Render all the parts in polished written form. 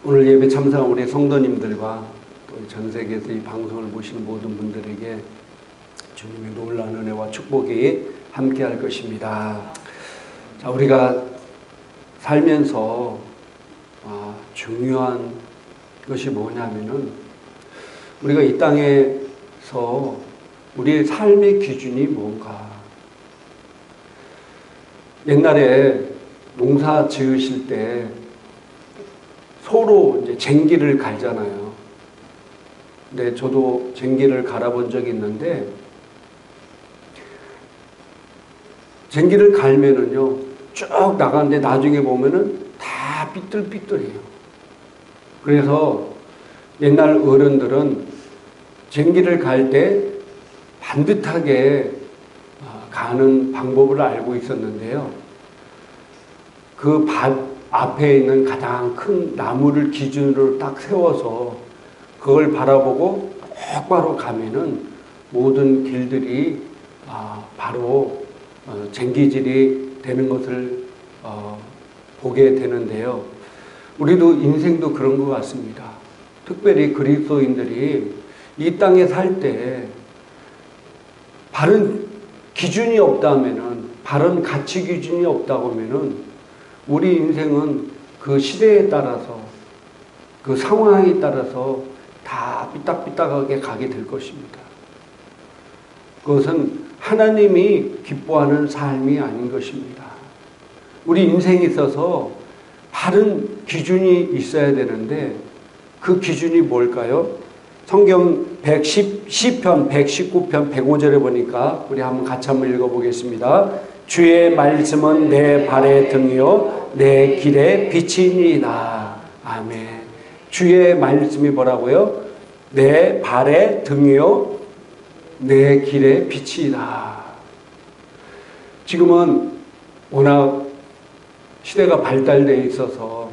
오늘 예배 참석한 우리 성도님들과 또 전 세계에서 이 방송을 보시는 모든 분들에게 주님의 놀라운 은혜와 축복이 함께할 것입니다. 자, 우리가 살면서 중요한 것이 뭐냐면은 우리가 이 땅에서 우리의 삶의 기준이 뭔가. 옛날에 농사 지으실 때 소로 이제 쟁기를 갈잖아요. 근데 저도 쟁기를 갈아본 적이 있는데, 쟁기를 갈면은요, 쭉 나가는데 나중에 보면은 다 삐뚤삐뚤해요. 그래서 옛날 어른들은 쟁기를 갈 때 반듯하게 가는 방법을 알고 있었는데요. 그 밭 앞에 있는 가장 큰 나무를 기준으로 딱 세워서 그걸 바라보고 똑바로 가면은 모든 길들이 바로 쟁기질이 되는 것을 보게 되는데요. 우리도 인생도 그런 것 같습니다. 특별히 그리스도인들이 이 땅에 살 때 바른 기준이 없다면은, 바른 가치 기준이 없다고 하면은 우리 인생은 그 시대에 따라서, 그 상황에 따라서 다 삐딱삐딱하게 가게 될 것입니다. 그것은 하나님이 기뻐하는 삶이 아닌 것입니다. 우리 인생에 있어서 바른 기준이 있어야 되는데 그 기준이 뭘까요? 성경 시편 119편 105절에 보니까 우리 한번 같이 한번 읽어보겠습니다. 주의 말씀은 내 발의 등이요 내 길의 빛이니이다. 아멘. 주의 말씀이 뭐라고요? 내 발의 등이요 내 길의 빛이다. 지금은 워낙 시대가 발달되어 있어서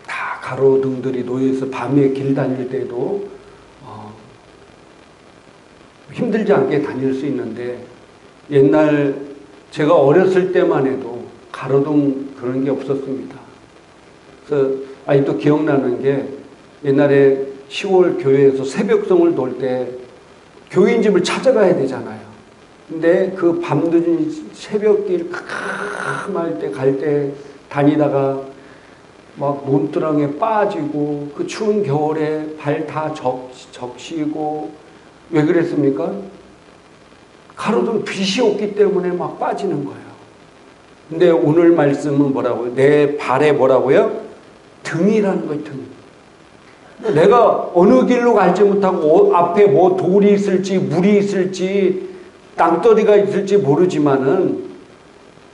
다 가로등들이 놓여서 밤에 길 다닐 때도 힘들지 않게 다닐 수 있는데, 옛날 제가 어렸을 때만 해도 가로등 그런 게 없었습니다. 그래서 아직도 기억나는 게, 옛날에 시골 교회에서 새벽송을 돌 때 교인 집을 찾아가야 되잖아요. 근데 그 밤늦은 새벽길 캄캄할 때 갈 때 다니다가 막 논두렁에 빠지고 그 추운 겨울에 발 다 적시고, 왜 그랬습니까? 가로등 빛이 없기 때문에 막 빠지는 거예요. 근데 오늘 말씀은 뭐라고요? 내 발에 뭐라고요? 등이라는 거예요, 등. 내가 어느 길로 갈지 못하고 앞에 뭐 돌이 있을지 물이 있을지 땅더리가 있을지 모르지만은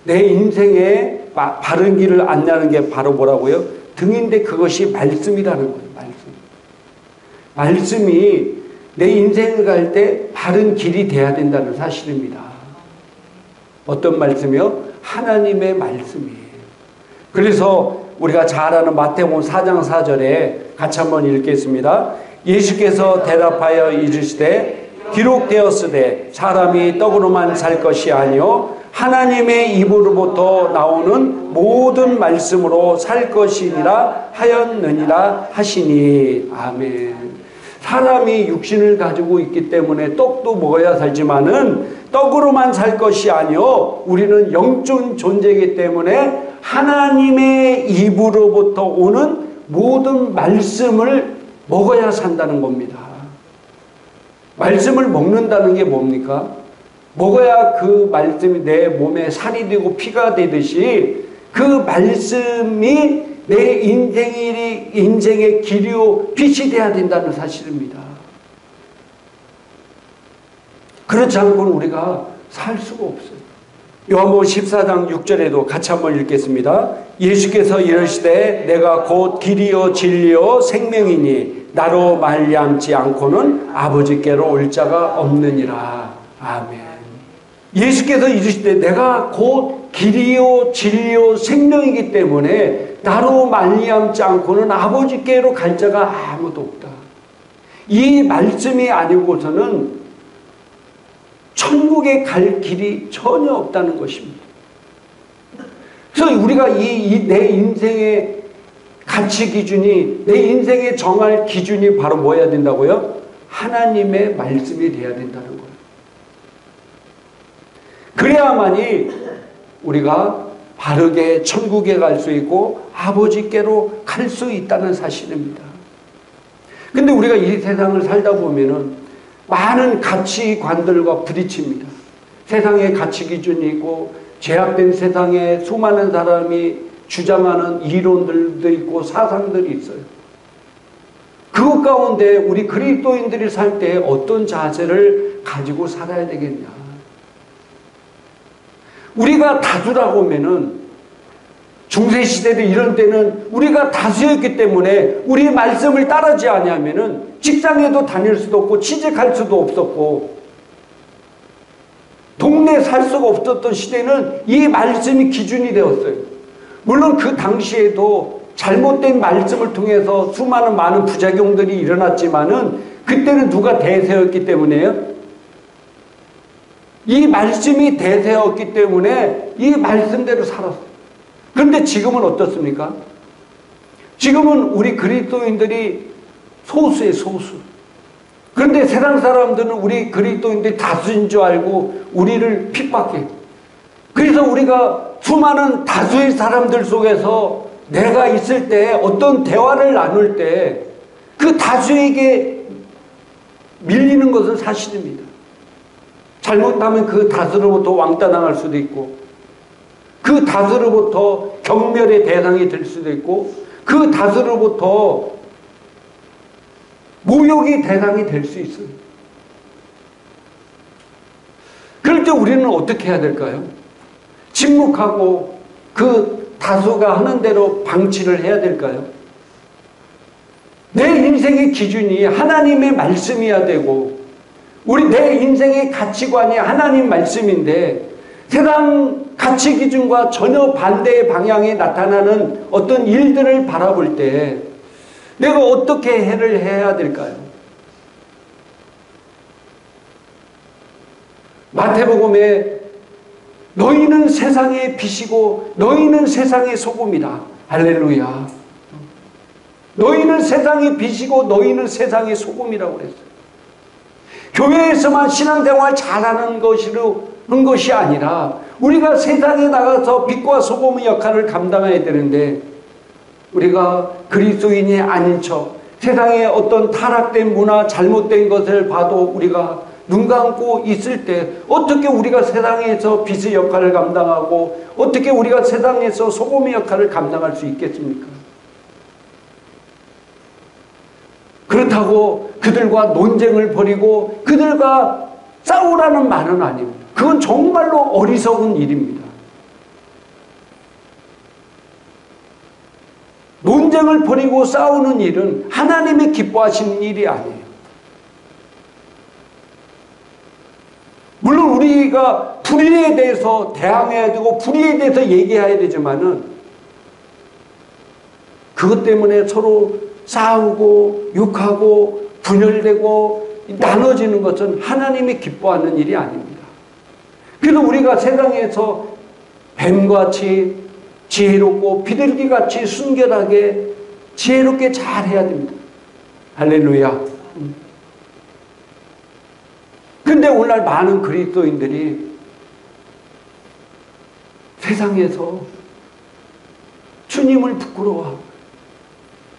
내 인생에 바른 길을 안내하는 게 바로 뭐라고요? 등인데 그것이 말씀이라는 거예요. 말씀이 내 인생을 갈 때 바른 길이 돼야 된다는 사실입니다. 어떤 말씀이요? 하나님의 말씀이에요. 그래서 우리가 잘 아는 마태복음 4장 4절에 같이 한번 읽겠습니다. 예수께서 대답하여 이르시되 기록되었으되 사람이 떡으로만 살 것이 아니요 하나님의 입으로부터 나오는 모든 말씀으로 살 것이니라 하였느니라 하시니. 아멘. 사람이 육신을 가지고 있기 때문에 떡도 먹어야 살지만은 떡으로만 살 것이 아니요 우리는 영적 존재이기 때문에 하나님의 입으로부터 오는 모든 말씀을 먹어야 산다는 겁니다. 말씀을 먹는다는 게 뭡니까? 먹어야 그 말씀이 내 몸에 살이 되고 피가 되듯이 그 말씀이 내 인생의 길이요 빛이 돼야 된다는 사실입니다. 그렇지 않고는 우리가 살 수가 없어요. 요한복음 14장 6절에도 같이 한번 읽겠습니다. 예수께서 이르시되 내가 곧 길이요 진리요 생명이니 나로 말미암지 않고는 아버지께로 올 자가 없느니라. 아멘. 예수께서 이르시되 내가 곧 길이요 진리요 생명이기 때문에 나로 말미암지 않고는 아버지께로 갈 자가 아무도 없다. 이 말씀이 아니고서는 천국에 갈 길이 전혀 없다는 것입니다. 그래서 우리가 내 인생의 가치 기준이, 내 인생에 정할 기준이 바로 뭐여야 된다고요? 하나님의 말씀이 돼야 된다는 거예요. 그래야만이 우리가 바르게 천국에 갈 수 있고 아버지께로 갈 수 있다는 사실입니다. 근데 우리가 이 세상을 살다 보면은 많은 가치관들과 부딪힙니다. 세상의 가치 기준이 있고, 제약된 세상에 수많은 사람이 주장하는 이론들도 있고 사상들이 있어요. 그것 가운데 우리 그리스도인들이 살 때 어떤 자세를 가지고 살아야 되겠냐. 우리가 다수라고 하면은, 중세시대도 이런 때는 우리가 다수였기 때문에 우리 말씀을 따르지 아니하면은 직장에도 다닐 수도 없고 취직할 수도 없었고 동네에 살 수가 없었던 시대는 이 말씀이 기준이 되었어요. 물론 그 당시에도 잘못된 말씀을 통해서 많은 부작용들이 일어났지만은 그때는 누가 대세였기 때문에요. 이 말씀이 대세였기 때문에 이 말씀대로 살았어요. 그런데 지금은 어떻습니까? 지금은 우리 그리스도인들이 소수의 소수. 그런데 세상 사람들은 우리 그리스도인들이 다수인 줄 알고 우리를 핍박해요. 그래서 우리가 수많은 다수의 사람들 속에서 내가 있을 때 어떤 대화를 나눌 때 그 다수에게 밀리는 것은 사실입니다. 잘못하면 그 다수로부터 왕따당할 수도 있고, 그 다수로부터 경멸의 대상이 될 수도 있고, 그 다수로부터 모욕의 대상이 될 수 있어요. 그럴 때 우리는 어떻게 해야 될까요? 침묵하고 그 다수가 하는 대로 방치를 해야 될까요? 내 인생의 기준이 하나님의 말씀이어야 되고, 내 인생의 가치관이 하나님 말씀인데 세상 가치 기준과 전혀 반대의 방향에 나타나는 어떤 일들을 바라볼 때 내가 어떻게 해를 해야 될까요? 마태복음에 너희는 세상의 빛이고 너희는 세상의 소금이다. 할렐루야. 너희는 세상의 빛이고 너희는 세상의 소금이라고 그랬어요. 교회에서만 신앙생활 잘하는 것이 아니라 우리가 세상에 나가서 빛과 소금의 역할을 감당해야 되는데, 우리가 그리스도인이 아닌 척 세상에 어떤 타락된 문화, 잘못된 것을 봐도 우리가 눈 감고 있을 때 어떻게 우리가 세상에서 빛의 역할을 감당하고 어떻게 우리가 세상에서 소금의 역할을 감당할 수 있겠습니까? 그렇다고 그들과 논쟁을 벌이고 그들과 싸우라는 말은 아닙니다. 그건 정말로 어리석은 일입니다. 논쟁을 벌이고 싸우는 일은 하나님이 기뻐하시는 일이 아니에요. 물론 우리가 불의에 대해서 대항해야 되고 불의에 대해서 얘기해야 되지만은 그것 때문에 서로 싸우고 욕하고 분열되고 나눠지는 것은 하나님이 기뻐하는 일이 아닙니다. 그래서 우리가 세상에서 뱀같이 지혜롭고 비둘기같이 순결하게 지혜롭게 잘해야 됩니다. 할렐루야. 근데 오늘날 많은 그리스도인들이 세상에서 주님을 부끄러워하고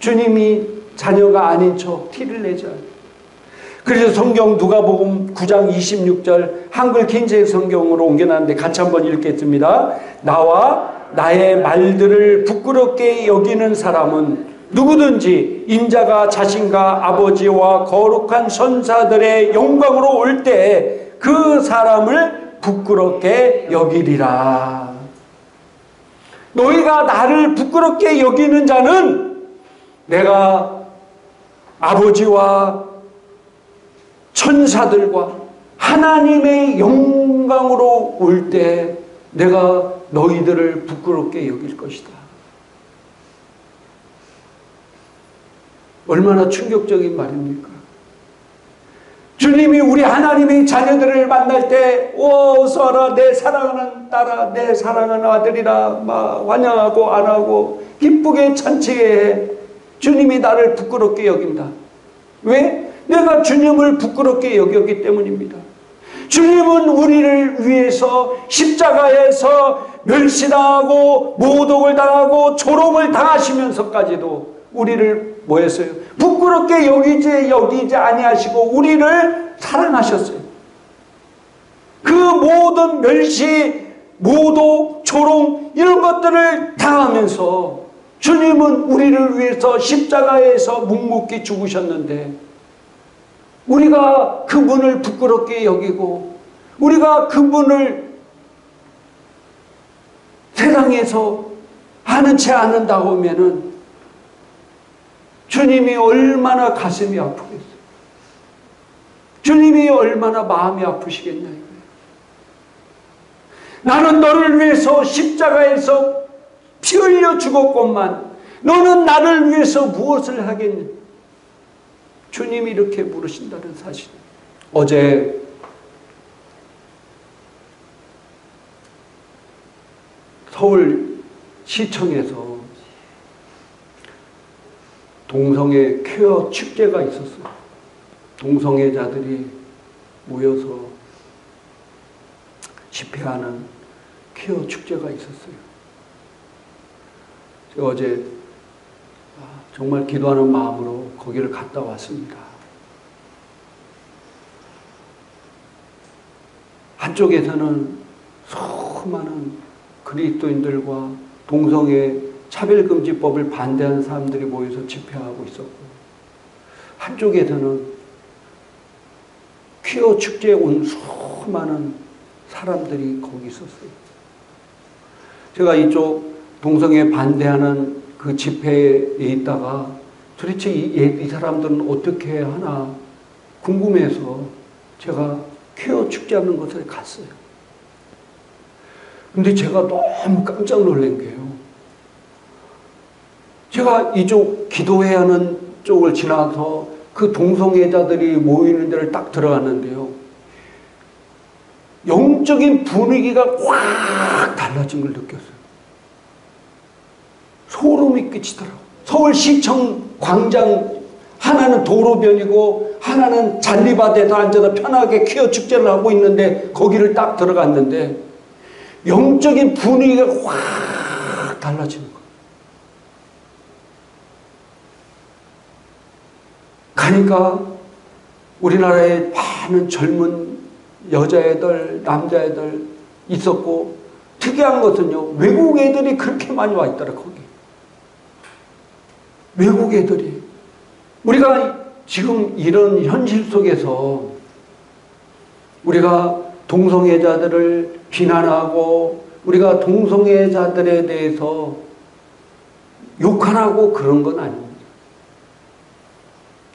주님이 자녀가 아닌 척 티를 내지 않아요. 그래서 성경 누가복음 9장 26절 한글 긴제 성경으로 옮겨놨는데 같이 한번 읽겠습니다. 나와 나의 말들을 부끄럽게 여기는 사람은 누구든지 인자가 자신과 아버지와 거룩한 선사들의 영광으로 올 때 그 사람을 부끄럽게 여기리라. 너희가 나를 부끄럽게 여기는 자는 내가 아버지와 천사들과 하나님의 영광으로 올 때 내가 너희들을 부끄럽게 여길 것이다. 얼마나 충격적인 말입니까? 주님이 우리 하나님의 자녀들을 만날 때 어서 와라 내 사랑하는 딸아 내 사랑하는 아들이라 막 환영하고 안하고 기쁘게 찬치해. 주님이 나를 부끄럽게 여긴다. 왜? 내가 주님을 부끄럽게 여겼기 때문입니다. 주님은 우리를 위해서 십자가에서 멸시당하고 모독을 당하고 조롱을 당하시면서까지도 우리를 뭐 했어요? 부끄럽게 여기지 아니하시고 우리를 사랑하셨어요. 그 모든 멸시, 모독, 조롱 이런 것들을 당하면서 주님은 우리를 위해서 십자가에서 묵묵히 죽으셨는데 우리가 그분을 부끄럽게 여기고 우리가 그분을 세상에서 아는 채 않는다고 하면은 주님이 얼마나 가슴이 아프겠어요. 주님이 얼마나 마음이 아프시겠냐 이거예요. 나는 너를 위해서 십자가에서 피 흘려 죽었건만 너는 나를 위해서 무엇을 하겠냐. 주님이 이렇게 물으신다는 사실. 어제 서울시청에서 동성애 퀘어 축제가 있었어요. 동성애자들이 모여서 집회하는 퀘어 축제가 있었어요. 제가 어제 정말 기도하는 마음으로 거기를 갔다 왔습니다. 한쪽에서는 수많은 그리스도인들과 동성애 차별금지법을 반대하는 사람들이 모여서 집회하고 있었고 한쪽에서는 퀴어 축제에 온 수많은 사람들이 거기 있었어요. 제가 이쪽 동성애 반대하는 그 집회에 있다가 도대체 이 사람들은 어떻게 하나 궁금해서 제가 퀴어 축제하는 곳에 갔어요. 근데 제가 너무 깜짝 놀란 게요. 제가 이쪽 기도해야 하는 쪽을 지나서 그 동성애자들이 모이는 데를 딱 들어갔는데요. 영적인 분위기가 확 달라진 걸 느꼈어요. 소름이 끼치더라고요. 서울시청 광장 하나는 도로변이고 하나는 잔디밭에서 앉아서 편하게 퀴어 축제를 하고 있는데 거기를 딱 들어갔는데 영적인 분위기가 확 달라지는 거예요. 가니까 우리나라에 많은 젊은 여자애들, 남자애들 있었고 특이한 것은요. 외국 애들이 그렇게 많이 와 있더라 거기. 외국 애들이. 우리가 지금 이런 현실 속에서 우리가 동성애자들을 비난하고 우리가 동성애자들에 대해서 욕하라고 그런 건 아닙니다.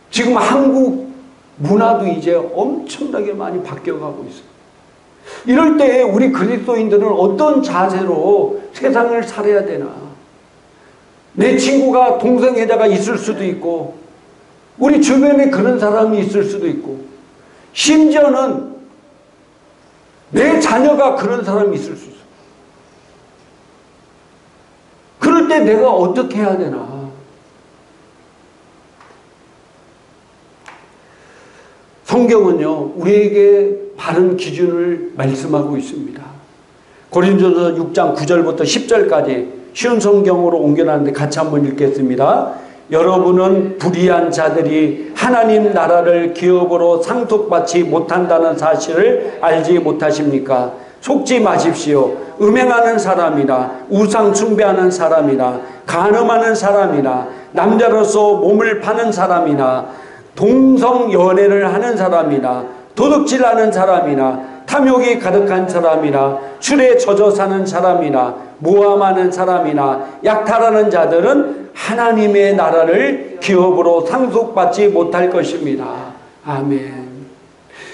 지금 한국 문화도 이제 엄청나게 많이 바뀌어가고 있어요. 이럴 때 우리 그리스도인들은 어떤 자세로 세상을 살아야 되나. 내 친구가 동성애자가 있을 수도 있고 우리 주변에 그런 사람이 있을 수도 있고 심지어는 내 자녀가 그런 사람이 있을 수 있어요. 그럴 때 내가 어떻게 해야 되나. 성경은요 우리에게 바른 기준을 말씀하고 있습니다. 고린도서 6장 9절부터 10절까지 쉬운 성경으로 옮겨놨는데 같이 한번 읽겠습니다. 여러분은 불의한 자들이 하나님 나라를 기업으로 상속받지 못한다는 사실을 알지 못하십니까? 속지 마십시오. 음행하는 사람이나 우상 숭배하는 사람이나 간음하는 사람이나 남자로서 몸을 파는 사람이나 동성 연애를 하는 사람이나 도둑질하는 사람이나 탐욕이 가득한 사람이나 술에 젖어 사는 사람이나 모함하는 사람이나 약탈하는 자들은 하나님의 나라를 기업으로 상속받지 못할 것입니다. 아멘.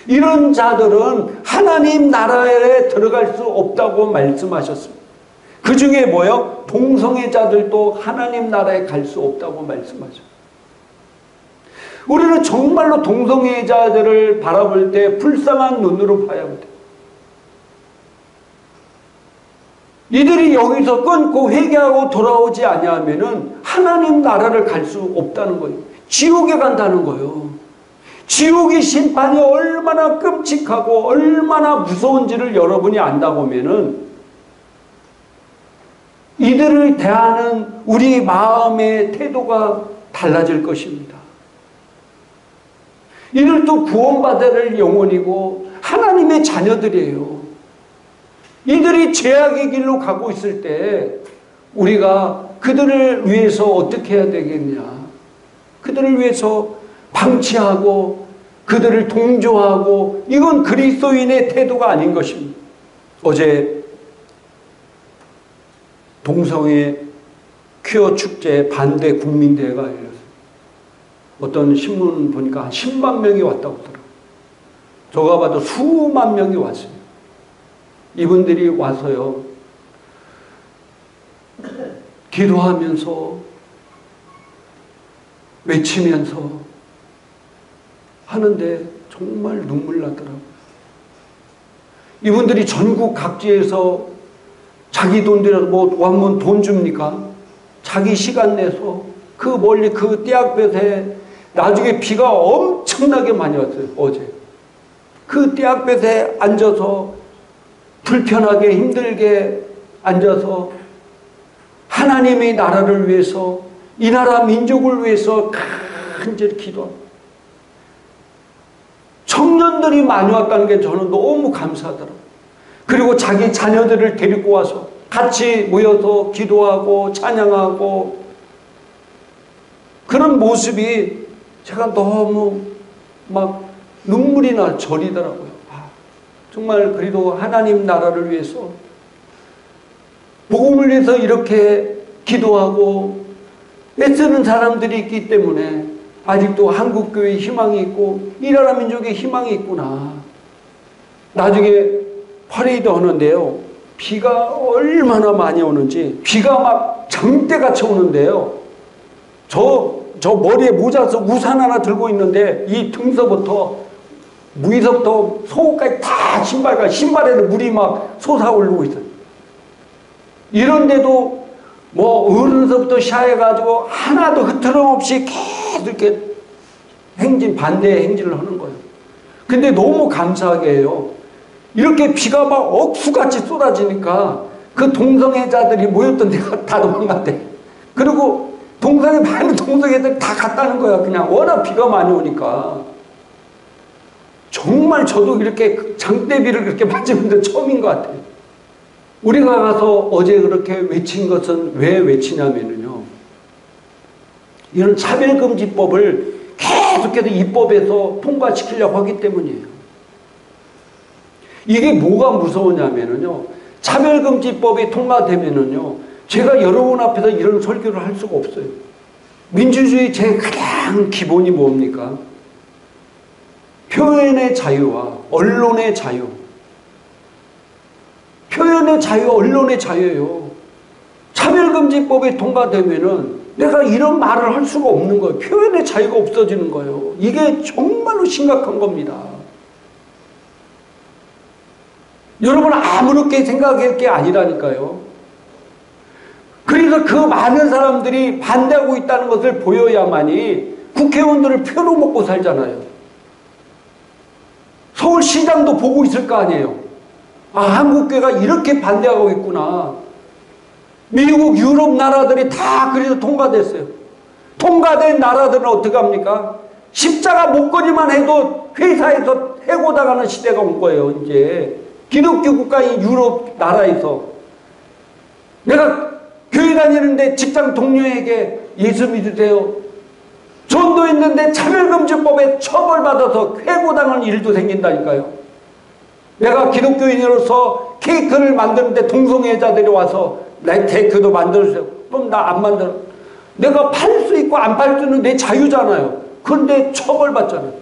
이런 자들은 하나님 나라에 들어갈 수 없다고 말씀하셨습니다. 그 중에 뭐요? 동성애자들도 하나님 나라에 갈 수 없다고 말씀하셨습니다. 우리는 정말로 동성애자들을 바라볼 때 불쌍한 눈으로 봐야 합니다. 이들이 여기서 끊고 회개하고 돌아오지 아니하면은 하나님 나라를 갈 수 없다는 거예요. 지옥에 간다는 거예요. 지옥의 심판이 얼마나 끔찍하고 얼마나 무서운지를 여러분이 안다고 하면은 이들을 대하는 우리 마음의 태도가 달라질 것입니다. 이들도 구원받을 영혼이고 하나님의 자녀들이에요. 이들이 죄악의 길로 가고 있을 때 우리가 그들을 위해서 어떻게 해야 되겠냐? 그들을 위해서 방치하고 그들을 동조하고, 이건 그리스도인의 태도가 아닌 것입니다. 어제 동성애 퀴어 축제 반대 국민대회가 열렸어요. 어떤 신문 보니까 한 10만 명이 왔다고 하더라고요. 제가 봐도 수만 명이 왔어요. 이분들이 와서요, 기도하면서 외치면서 하는데 정말 눈물 나더라고요. 이분들이 전국 각지에서 자기 돈 들여서 뭐 와면 돈 줍니까? 자기 시간 내서 그 멀리 그 떼약볕에, 나중에 비가 엄청나게 많이 왔어요. 어제 그 떼약볕에 앉아서 불편하게 힘들게 앉아서 하나님의 나라를 위해서, 이 나라 민족을 위해서 간절히 기도합니다. 청년들이 많이 왔다는 게 저는 너무 감사하더라고요. 그리고 자기 자녀들을 데리고 와서 같이 모여서 기도하고 찬양하고, 그런 모습이 제가 너무 막 눈물이 나 저리더라고요. 정말 그래도 하나님 나라를 위해서, 복음을 위해서 이렇게 기도하고 애쓰는 사람들이 있기 때문에 아직도 한국교회에 희망이 있고 이 나라 민족에 희망이 있구나. 나중에 퍼레이드 하는데요, 비가 얼마나 많이 오는지, 비가 막 장대같이 오는데요, 저 머리에 모자 써 우산 하나 들고 있는데 이 등서부터 무의석부터 속까지 다 신발에는 물이 막 솟아오르고 있어요. 이런데도 뭐 어른서부터 시작해가지고 하나도 흐트럼 없이 계속 이렇게 반대 행진을 하는 거예요. 근데 너무 감사하게 해요. 이렇게 비가 막 억수같이 쏟아지니까 그 동성애자들이 모였던 데가 다 도망갔대. 그리고 많은 동성애들 다 갔다는 거야. 그냥 워낙 비가 많이 오니까. 정말 저도 이렇게 장대비를 그렇게 맞은 건 처음인 것 같아요. 우리가 가서 어제 그렇게 외친 것은 왜 외치냐면요, 이런 차별금지법을 계속해서 입법에서 통과시키려고 하기 때문이에요. 이게 뭐가 무서우냐면요, 차별금지법이 통과되면요, 제가 여러분 앞에서 이런 설교를 할 수가 없어요. 민주주의 제 가장 기본이 뭡니까? 표현의 자유와 언론의 자유. 표현의 자유, 언론의 자유예요. 차별금지법이 통과되면은 내가 이런 말을 할 수가 없는 거예요. 표현의 자유가 없어지는 거예요. 이게 정말로 심각한 겁니다. 여러분 아무렇게 생각할 게 아니라니까요. 그래서 그 많은 사람들이 반대하고 있다는 것을 보여야만이 국회의원들을 표로 먹고 살잖아요. 서울시장도 보고 있을 거 아니에요. 아, 한국교회가 이렇게 반대하고 있구나. 미국, 유럽 나라들이 다 그래서 통과됐어요. 통과된 나라들은 어떻게 합니까? 십자가 목걸이만 해도 회사에서 해고당하는 시대가 온 거예요. 이제 기독교 국가인 유럽 나라에서 내가 교회 다니는데 직장 동료에게 예수 믿으세요, 전도했는데 차별금지법에 처벌받아서 해고당하는 일도 생긴다니까요. 내가 기독교인으로서 케이크를 만드는데 동성애자들이 와서 내 케이크도 만들어주세요. 그럼 나 안 만들어. 내가 팔 수 있고 안 팔 수는 내 자유잖아요. 그런데 처벌받잖아요.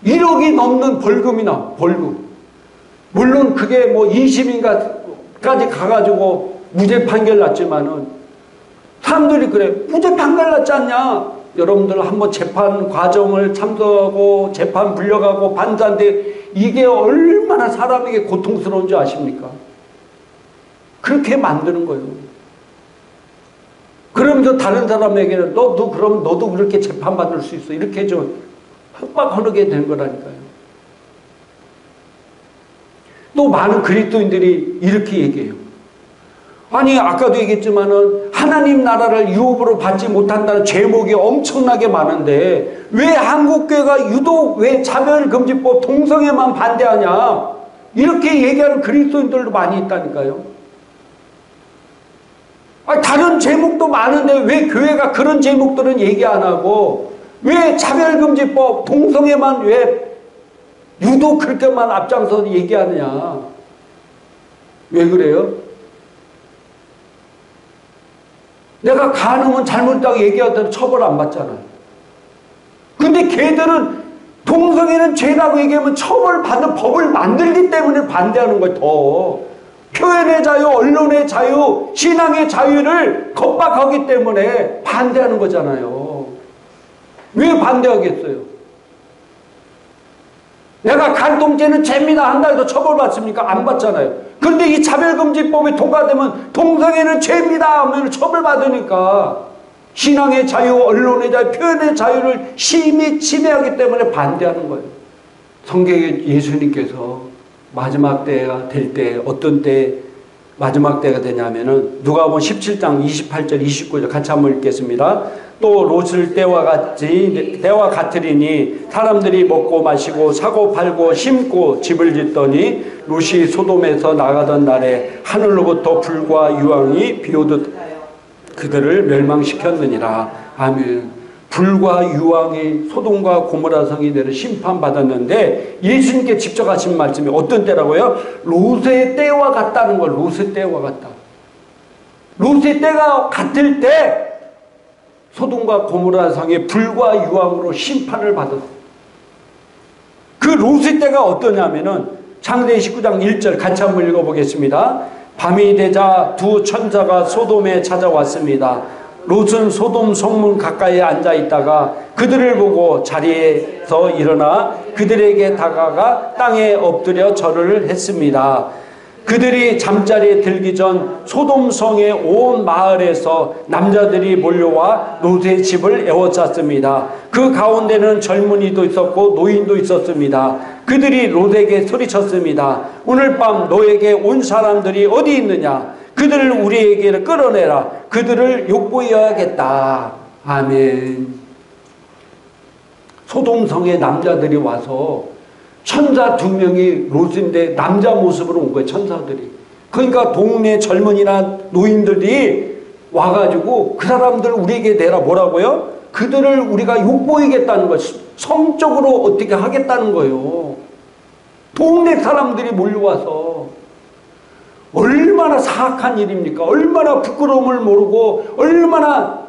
1억이 넘는 벌금이나 벌금. 물론 그게 뭐 20인가까지 가가지고 무죄 판결 났지만은 사람들이 그래. 무죄 판결 났지 않냐? 여러분들 한번 재판 과정을 참석하고 재판 불려가고 판사인데 이게 얼마나 사람에게 고통스러운 줄 아십니까? 그렇게 만드는 거예요. 그러면서 다른 사람에게는 그럼 너도 그렇게 재판받을 수 있어. 이렇게 좀 협박하게 되는 거라니까요. 또 많은 그리스도인들이 이렇게 얘기해요. 아니 아까도 얘기했지만은 하나님 나라를 유업으로 받지 못한다는 제목이 엄청나게 많은데 왜 한국교회가 유독 왜 차별금지법 동성애만 반대하냐 이렇게 얘기하는 그리스도인들도 많이 있다니까요. 아니, 다른 제목도 많은데 왜 교회가 그런 제목들은 얘기 안 하고 왜 차별금지법 동성애만 왜 유독 그렇게만 앞장서서 얘기하느냐. 왜 그래요? 내가 간음은 잘못했다고 얘기하더라도 처벌 안 받잖아요. 근데 걔들은 동성애는 죄라고 얘기하면 처벌받는 법을 만들기 때문에 반대하는 거예요. 더 표현의 자유, 언론의 자유, 신앙의 자유를 겁박하기 때문에 반대하는 거잖아요. 왜 반대하겠어요? 내가 간통죄는 죄입니다 한다 해도 처벌받습니까? 안 받잖아요. 그런데 이 차별금지법이 통과되면 동성애는 죄입니다 하면 처벌받으니까 신앙의 자유, 언론의 자유, 표현의 자유를 심히 침해하기 때문에 반대하는 거예요. 성경에 예수님께서 마지막 때가 될 때 어떤 때 마지막 때가 되냐면은 누가복음 17장 28절 29절 같이 한번 읽겠습니다. 또 롯을 때와 같으리니 사람들이 먹고 마시고 사고 팔고 심고 집을 짓더니 롯이 소돔에서 나가던 날에 하늘로부터 불과 유황이 비오듯 그들을 멸망시켰느니라. 아멘. 불과 유황이 소돔과 고모라 성이 내려 심판받았는데 예수님께 직접 하신 말씀이 어떤 때라고요? 롯의 때와 같다는 걸. 롯의 때와 같다. 롯의 때가 같을 때 소돔과 고모라 성이 불과 유황으로 심판을 받았어요. 그 롯의 때가 어떠냐면은 창세기 19장 1절 같이 한번 읽어보겠습니다. 밤이 되자 두 천사가 소돔에 찾아왔습니다. 롯은 소돔 성문 가까이에 앉아 있다가 그들을 보고 자리에서 일어나 그들에게 다가가 땅에 엎드려 절을 했습니다. 그들이 잠자리에 들기 전 소돔 성의 온 마을에서 남자들이 몰려와 롯의 집을 에워쌌습니다. 그 가운데는 젊은이도 있었고 노인도 있었습니다. 그들이 롯에게 소리쳤습니다. 오늘 밤 너에게 온 사람들이 어디 있느냐? 그들을 우리에게 끌어내라. 그들을 욕보여야겠다. 아멘. 소돔성의 남자들이 와서 천사 2명이 롯인데 남자 모습으로 온 거예요. 천사들이. 그러니까 동네 젊은이나 노인들이 와가지고 그 사람들 우리에게 내라. 뭐라고요? 그들을 우리가 욕보이겠다는 거예요. 성적으로 어떻게 하겠다는 거예요. 동네 사람들이 몰려와서 얼마나 사악한 일입니까? 얼마나 부끄러움을 모르고 얼마나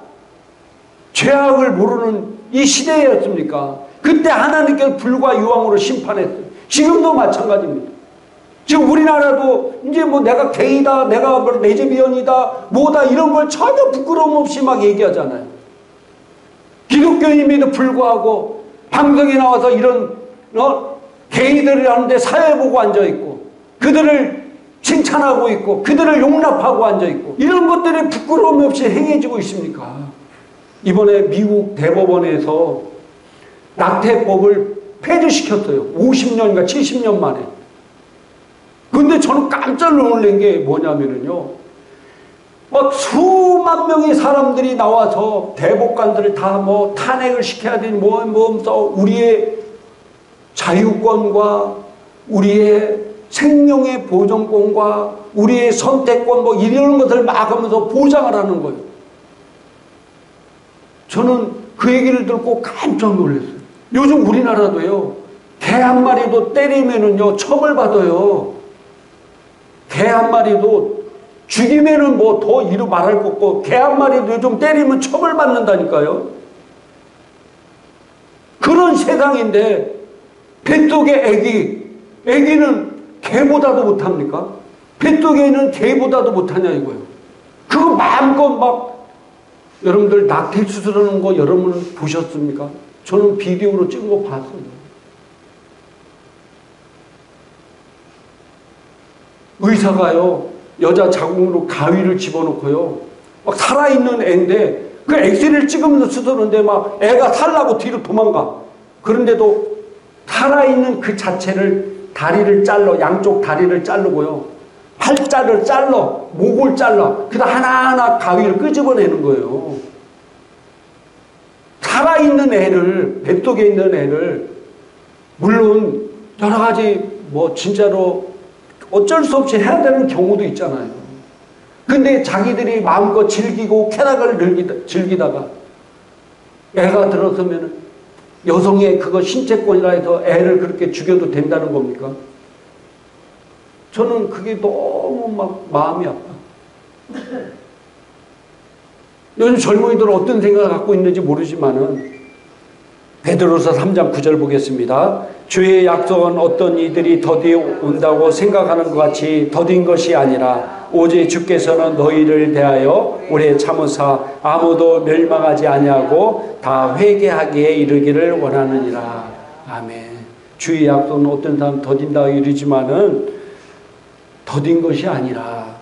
죄악을 모르는 이 시대였습니까? 그때 하나님께서 불과 유황으로 심판했어요. 지금도 마찬가지입니다. 지금 우리나라도 이제 뭐 내가 게이다, 내가 뭐 레즈비언이다, 뭐다 이런 걸 전혀 부끄러움 없이 막 얘기하잖아요. 기독교인임에도 불구하고 방송에 나와서 이런 게이들을 하는데 사회 보고 앉아있고 그들을 칭찬하고 있고 그들을 용납하고 앉아있고 이런 것들이 부끄러움 없이 행해지고 있습니까? 이번에 미국 대법원에서 낙태법을 폐지시켰어요. 50년인가 70년 만에. 근데 저는 깜짝 놀란 게 뭐냐면요. 막 수만 명의 사람들이 나와서 대법관들을 다 뭐 탄핵을 시켜야 되니 우리의 자유권과 우리의 생명의 보존권과 우리의 선택권 뭐 이런 것을 막 하면서 보장을 하는 거예요. 저는 그 얘기를 듣고 깜짝 놀랐어요. 요즘 우리나라도요. 개 한 마리도 때리면은요 처벌받아요. 개 한 마리도 죽이면은 뭐 더 이루 말할 것 없고 개 한 마리도 좀 때리면 처벌받는다니까요. 그런 세상인데 뱃속의 애기는 개보다도 못합니까? 뱃속에 있는 개보다도 못하냐 이거예요. 그거 마음껏 막 여러분들 낙태 수술하는 거 여러분 보셨습니까? 저는 비디오로 찍은 거 봤어요. 의사가요, 여자 자궁으로 가위를 집어넣고요, 막 살아있는 애인데, 그 엑스레이를 찍으면서 수술하는데 막 애가 살라고 뒤로 도망가. 그런데도 살아있는 그 자체를 다리를 잘라, 양쪽 다리를 자르고요, 팔자를 잘라, 목을 잘라, 그다 하나하나 가위를 끄집어내는 거예요. 살아있는 애를, 뱃속에 있는 애를, 물론 여러 가지 뭐 진짜로 어쩔 수 없이 해야 되는 경우도 있잖아요. 근데 자기들이 마음껏 즐기고 쾌락을 즐기다가 애가 들어서면 여성의 그거 신체권이라 해서 애를 그렇게 죽여도 된다는 겁니까? 저는 그게 너무 막 마음이 아파. 요즘 젊은이들은 어떤 생각을 갖고 있는지 모르지만은, 베드로서 3장 9절 보겠습니다. 주의 약속은 어떤 이들이 더디 온다고 생각하는 것 같이 더딘 것이 아니라 오직 주께서는 너희를 대하여 오래 참으사 아무도 멸망하지 아니하고 다 회개하기에 이르기를 원하느니라. 아멘. 주의 약속은 어떤 사람 더딘다고 이르지만은 더딘 것이 아니라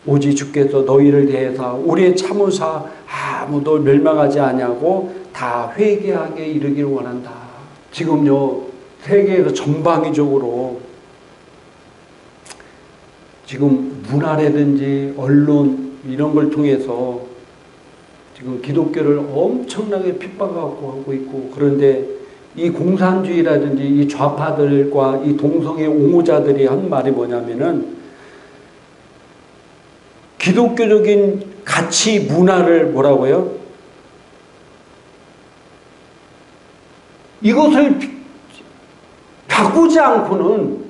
오직 주께서 너희를 대해서 오래 참으사 아무도 멸망하지 아니하고 다 회개하게 이르기를 원한다. 지금요, 세계에서 전방위적으로 지금 문화라든지 언론 이런 걸 통해서 지금 기독교를 엄청나게 핍박하고 하고 있고, 그런데 이 공산주의라든지 이 좌파들과 이 동성애 옹호자들이 한 말이 뭐냐면은, 기독교적인 가치 문화를 뭐라고요? 이것을 바꾸지 않고는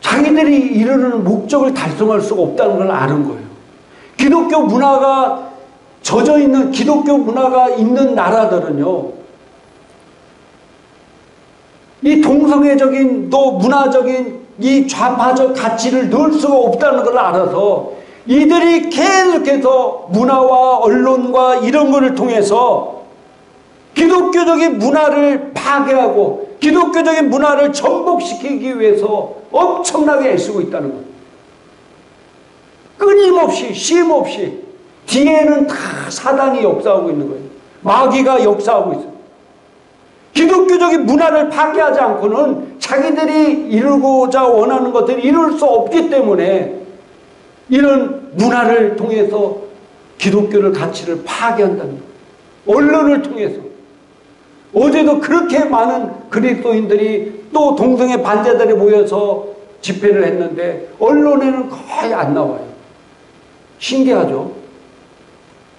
자기들이 이루는 목적을 달성할 수가 없다는 걸 아는 거예요. 기독교 문화가 젖어있는, 기독교 문화가 있는 나라들은요, 이 동성애적인 또 문화적인 이 좌파적 가치를 넣을 수가 없다는 걸 알아서 이들이 계속해서 문화와 언론과 이런 것을 통해서 기독교적인 문화를 파괴하고 기독교적인 문화를 전복시키기 위해서 엄청나게 애쓰고 있다는 거예요. 끊임없이, 쉼없이. 뒤에는 다 사단이 역사하고 있는 거예요. 마귀가 역사하고 있어요. 기독교적인 문화를 파괴하지 않고는 자기들이 이루고자 원하는 것들을 이룰 수 없기 때문에 이런 문화를 통해서 기독교를 가치를 파괴한다는 거예요. 언론을 통해서. 어제도 그렇게 많은 그리스도인들이 또 동성애 반대들이 모여서 집회를 했는데 언론에는 거의 안 나와요. 신기하죠?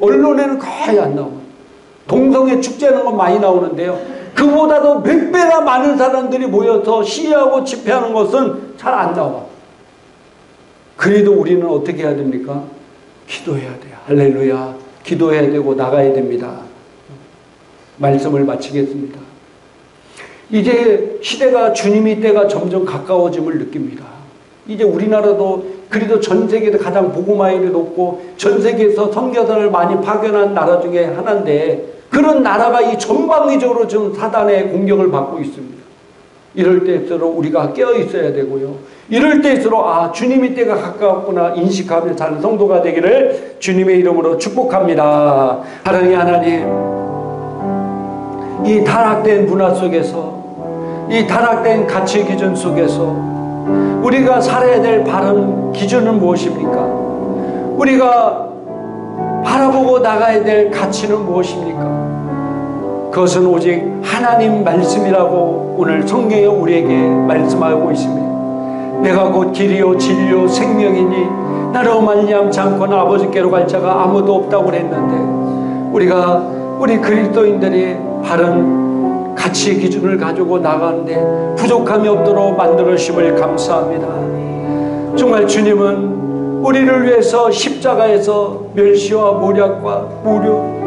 언론에는 거의 안 나와요. 동성애 축제하는 건 많이 나오는데요, 그보다도 몇 배나 많은 사람들이 모여서 시위하고 집회하는 것은 잘 안 나와. 그래도 우리는 어떻게 해야 됩니까? 기도해야 돼요. 할렐루야. 기도해야 되고 나가야 됩니다. 말씀을 마치겠습니다. 이제 시대가, 주님의 때가 점점 가까워짐을 느낍니다. 이제 우리나라도 그래도 전 세계에서 가장 복음화율이 높고 전 세계에서 선교사를 많이 파견한 나라 중에 하나인데, 그런 나라가 이 전방위적으로 지금 사단의 공격을 받고 있습니다. 이럴 때일수록 우리가 깨어 있어야 되고요, 이럴 때일수록 주님의 때가 가까웠구나 인식하며 사는 성도가 되기를 주님의 이름으로 축복합니다. 하나님, 이 타락된 문화 속에서, 이 타락된 가치 기준 속에서 우리가 살아야 될 바른 기준은 무엇입니까? 우리가 바라보고 나가야 될 가치는 무엇입니까? 그것은 오직 하나님 말씀이라고 오늘 성경에 우리에게 말씀하고 있습니다. 내가 곧 길이요 진리요 생명이니 나로 말미암지 않고는 아버지께로 갈 자가 아무도 없다고 그랬는데, 우리 그리스도인들이 바른 가치 기준을 가지고 나가는데 부족함이 없도록 만들어 주심을 감사합니다. 정말 주님은 우리를 위해서 십자가에서 멸시와 모략과 모욕,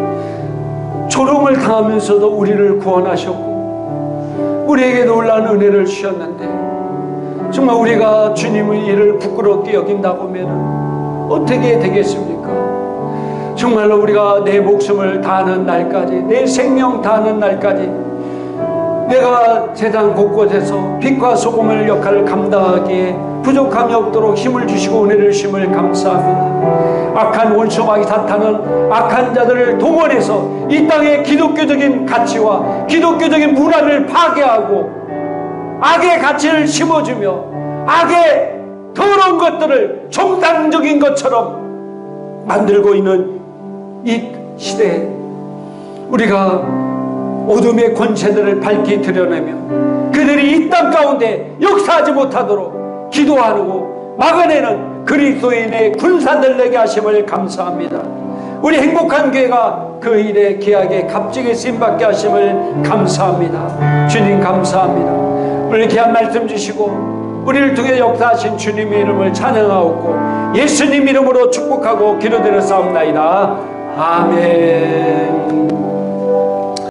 조롱을 당하면서도 우리를 구원하셨고 우리에게 놀라운 은혜를 주셨는데, 정말 우리가 주님의 일을 부끄럽게 여긴다고 하면 어떻게 되겠습니까? 정말로 우리가 내 목숨을 다하는 날까지, 내 생명 다하는 날까지 내가 세상 곳곳에서 빛과 소금을 역할을 감당하기에 부족함이 없도록 힘을 주시고 은혜를 주심을 감사합니다. 악한 원수마귀 사탄은 악한 자들을 동원해서 이 땅에 기독교적인 가치와 기독교적인 문화를 파괴하고 악의 가치를 심어주며 악의 더러운 것들을 정상적인 것처럼 만들고 있는 이 시대에 우리가 어둠의 권세들을 밝히 드러내며 그들이 이 땅 가운데 역사하지 못하도록 기도하고 막아내는 그리스도인의 군사들 되게 하심을 감사합니다. 우리 행복한 교회가 그 일에 귀하게 값지게 쓰임받게 하심을 감사합니다. 주님 감사합니다. 오늘 귀한 말씀 주시고 우리를 통해 역사하신 주님의 이름을 찬양하옵고 예수님 이름으로 축복하고 기도드렸사옵나이다. 아멘.